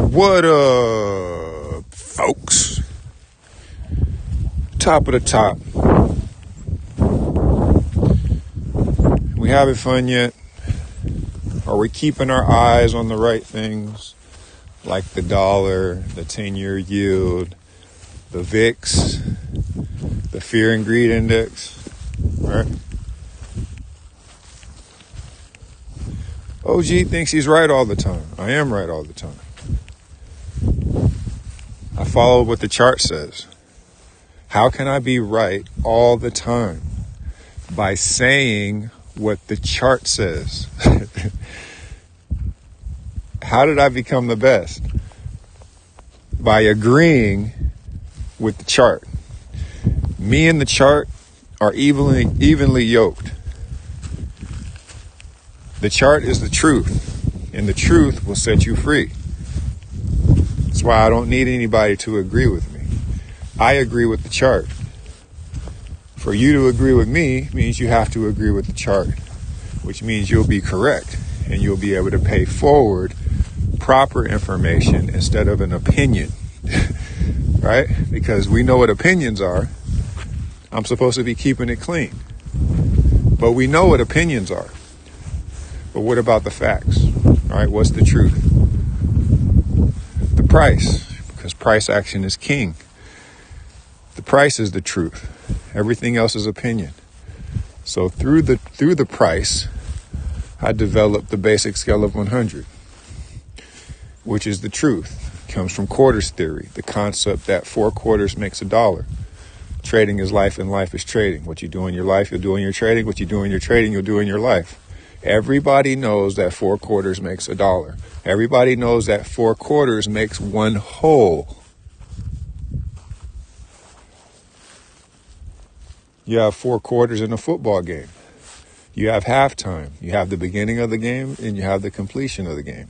What up, folks? Top of the top. We having fun yet? Are we keeping our eyes on the right things? Like the dollar, the 10-year yield, the VIX, the fear and greed index, right? OG thinks he's right all the time. I am right all the time. I follow what the chart says. How can I be right all the time? By saying what the chart says. How did I become the best? By agreeing with the chart. Me and the chart are evenly yoked. The chart is the truth, and the truth will set you free. That's why I don't need anybody to agree with me. I agree with the chart. For you to agree with me means you have to agree with the chart, which means you'll be correct and you'll be able to pay forward proper information instead of an opinion, right? Because we know what opinions are. I'm supposed to be keeping it clean, but we know what opinions are. But what about the facts, right? What's the truth? The price, because price action is king. The price is the truth. Everything else is opinion. So through the price, I developed the basic scale of 100, which is the truth. It comes from quarters theory, the concept that 4 quarters makes $1. Trading is life and life is trading. What you do in your life, you'll do in your trading. What you do in your trading, you'll do in your life. Everybody knows that 4 quarters makes $1. Everybody knows that 4 quarters makes 1 whole. You have 4 quarters in a football game. You have halftime. You have the beginning of the game and you have the completion of the game.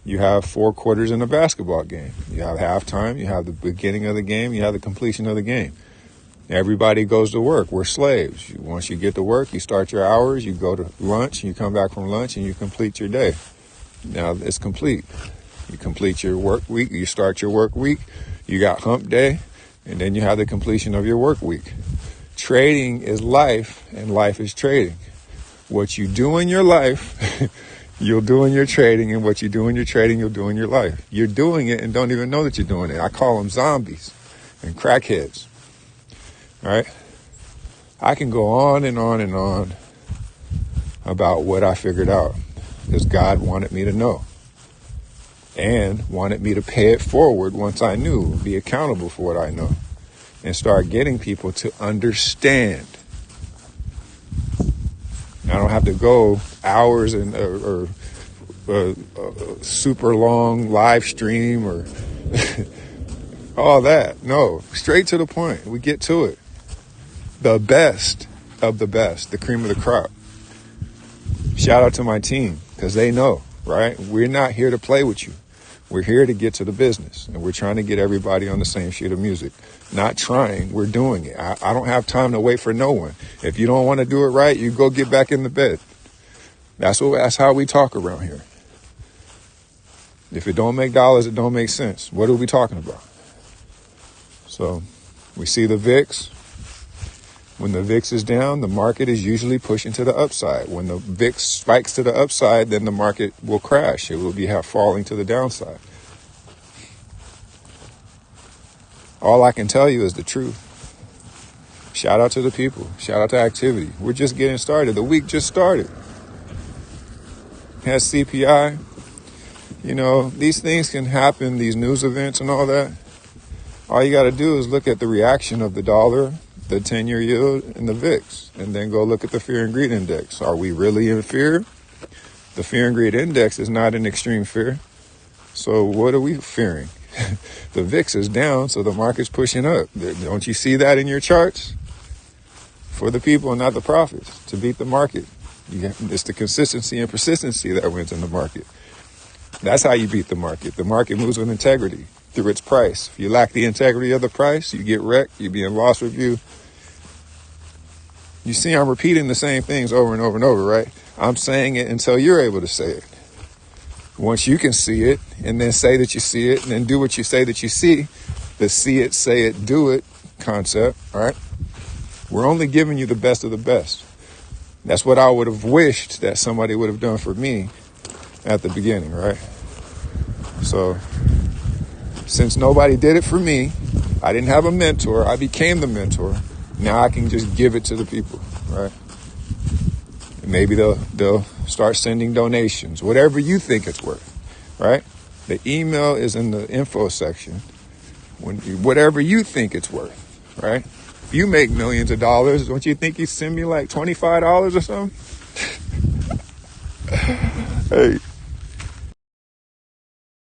You have 4 quarters in a basketball game. You have halftime, you have the beginning of the game, you have the completion of the game. Everybody goes to work. We're slaves. Once you get to work, you start your hours, you go to lunch, you come back from lunch, and you complete your day. Now it's complete. You complete your work week, you start your work week, you got hump day, and then you have the completion of your work week. Trading is life, and life is trading. What you do in your life, you'll do in your trading, and what you do in your trading, you'll do in your life. You're doing it and don't even know that you're doing it. I call them zombies and crackheads. All right? I can go on and on and on about what I figured out because God wanted me to know and wanted me to pay it forward once I knew, be accountable for what I know, and start getting people to understand. I don't have to go hours and or super long live stream or all that. No, straight to the point. We get to it. The best of the best, the cream of the crop. Shout out to my team because they know, right? We're not here to play with you. We're here to get to the business, and we're trying to get everybody on the same sheet of music. Not trying, we're doing it. I don't have time to wait for no one. If you don't want to do it right, you go get back in the bed. That's how we talk around here. If it don't make dollars, it don't make sense. What are we talking about? So we see the VIX. When the VIX is down, the market is usually pushing to the upside. When the VIX spikes to the upside, then the market will crash. It will be falling to the downside. All I can tell you is the truth. Shout out to the people. Shout out to activity. We're just getting started. The week just started. Has CPI. You know, these things can happen, these news events and all that. All you got to do is look at the reaction of the dollar, the 10-year yield, and the VIX, and then go look at the fear and greed index. Are we really in fear? The fear and greed index is not in extreme fear. So what are we fearing? The VIX is down, so the market's pushing up. Don't you see that in your charts? For the people and not the profits, to beat the market. It's the consistency and persistency that wins in the market. That's how you beat the market. The market moves with integrity through its price. If you lack the integrity of the price, you get wrecked, you be in loss review. You see, I'm repeating the same things over and over and over, right? I'm saying it until you're able to say it. Once you can see it and then say that you see it and then do what you say that you see, the see it, say it, do it concept, all right? We're only giving you the best of the best. That's what I would have wished that somebody would have done for me at the beginning, right? So since nobody did it for me, I didn't have a mentor, I became the mentor. Now I can just give it to the people, right? And maybe they'll start sending donations, whatever you think it's worth, right? The email is in the info section. Whatever you think it's worth, right? If you make millions of dollars, don't you think you send me like $25 or something? Hey.